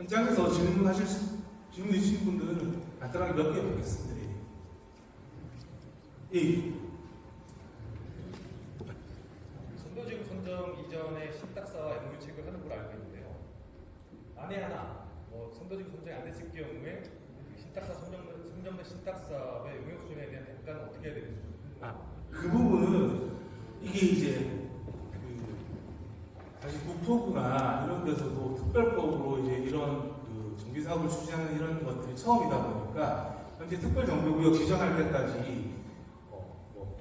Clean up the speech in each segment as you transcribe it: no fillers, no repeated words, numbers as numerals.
현장에서 질문 있으신 분들은 간단하게 몇 개 보겠습니다. 예. 선도지구 선정 이전에 신탁사와 MOU책을 하는 걸로 알고 있는데요. 만에 하나 선도지구 선정이 안 됐을 경우에 신탁사 선정된 신탁사의 용역수준에 대한 대가는 어떻게 해야 되는지. 그 부분은 이게 이제 사실 국토부나 이런 데서도 특별법으로 이제 이런 정비 사업을 추진하는 이런 것들이 처음이다 보니까 현재 특별정비구역 지정할 때까지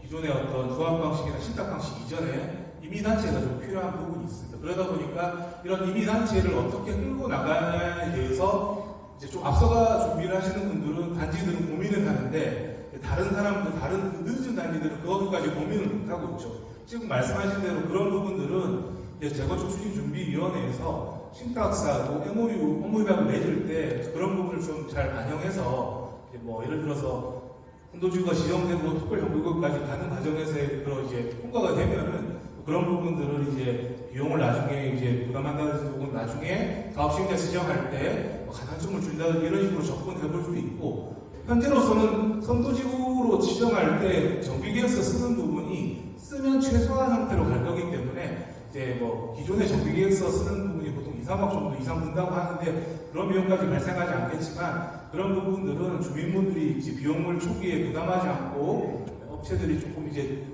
기존의 어떤 조합 방식이나 신탁 방식 이전에 임의단체가 좀 필요한 부분이 있습니다. 그러다 보니까 이런 임의단체를 어떻게 끌고 나가냐에 대해서 이제 좀 앞서가 준비를 하시는 분들은 단지들은 고민을 하는데 다른 사람들, 다른 늦은 단지들은 그것까지 고민을 못하고 있죠. 지금 말씀하신 대로 그런 부분들은 재건축 추진준비위원회에서 신탁사하고 MOU를 맺을 때 그런 부분을 좀 잘 반영해서 예를 들어서 선도지구가 지정되고 특별정비구역까지 가는 과정에서의 그런 이제 통과가 되면은 그런 부분들을 이제 비용을 나중에 이제 부담한다든지 혹은 나중에 사업 시행자 지정할 때 가산점을 준다든지 이런 식으로 접근해 볼 수 있고, 현재로서는 선도지구로 지정할 때 정비계획서 쓰는 부분이 쓰면 최소한 형태로 갈 거기 때문에 이제 기존의 정비계획서 쓰는 부분이 보통 2, 3억 정도 이상 든다고 하는데 그런 비용까지 발생하지 않겠지만 그런 부분들은 주민분들이 이제 비용을 초기에 부담하지 않고 업체들이 조금 이제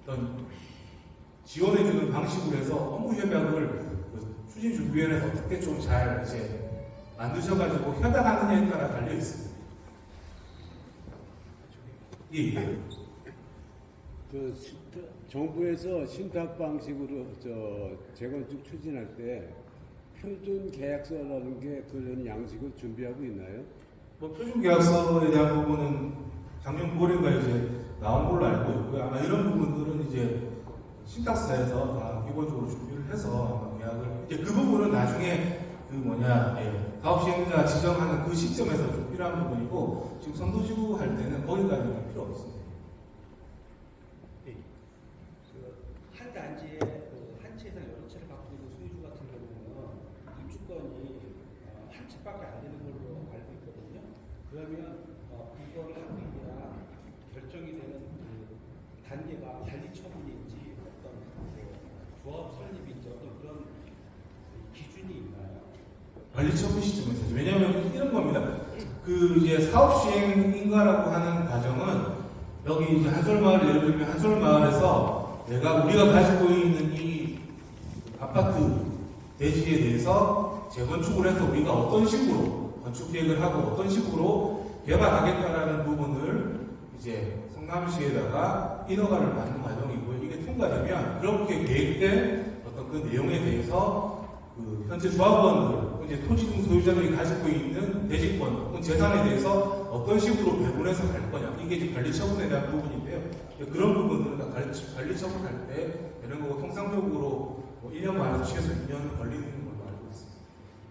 어떤 지원해주는 방식으로 해서 업무 협약을 추진준비위원회에서 어떻게 좀 잘 이제 만드셔가지고 협약하느냐에 따라 달려 있습니다. 예. 정부에서 신탁 방식으로 재건축 추진할 때 표준 계약서라는 게 그런 양식을 준비하고 있나요? 표준 계약서에 대한 부분은 작년 9월인가 이제 나온 걸로 알고 있고요. 아마 이런 부분들은 이제 신탁사에서 다 기본적으로 준비를 해서 계약을 이제 그 부분은 나중에 사업 시행자 지정하는 그 시점에서 좀 필요한 부분이고 지금 선도지구 할 때는 거기까지는 필요 없습니다. 한 단지에 한 채 이상 여러 채를 갖고 있는 소유주 같은 경우는 입주권이 한 채밖에 안 되는 걸로 알고 있거든요. 그러면 이걸 하기 위한 결정이 되는 단계가 관리 처분인지 어떤 조합 설립인지 어떤 그런 기준이 있나요? 관리 처분 시점에서 왜냐하면 이런 겁니다. 이제 사업 시행인가라고 하는 과정은 여기 이제 한솔마을 예를 들면 한솔마을에서 우리가 가지고 있는 이 아파트 대지에 대해서 재건축을 해서 우리가 어떤 식으로 건축 계획을 하고 어떤 식으로 개발하겠다라는 부분을 이제 성남시에다가 인허가를 받는 과정이고요. 이게 통과되면 그렇게 계획된 어떤 그 내용에 대해서 현재 조합원들, 이제 토지 등 소유자들이 가지고 있는 대지권 혹은 재산에 대해서 어떤 식으로 배분해서 갈 거냐. 이게 이제 관리 처분에 대한 부분인데요. 그런 부분들은 관리 처분할 때 이런 거고 통상적으로 1년 만에서 최소 2년 걸리는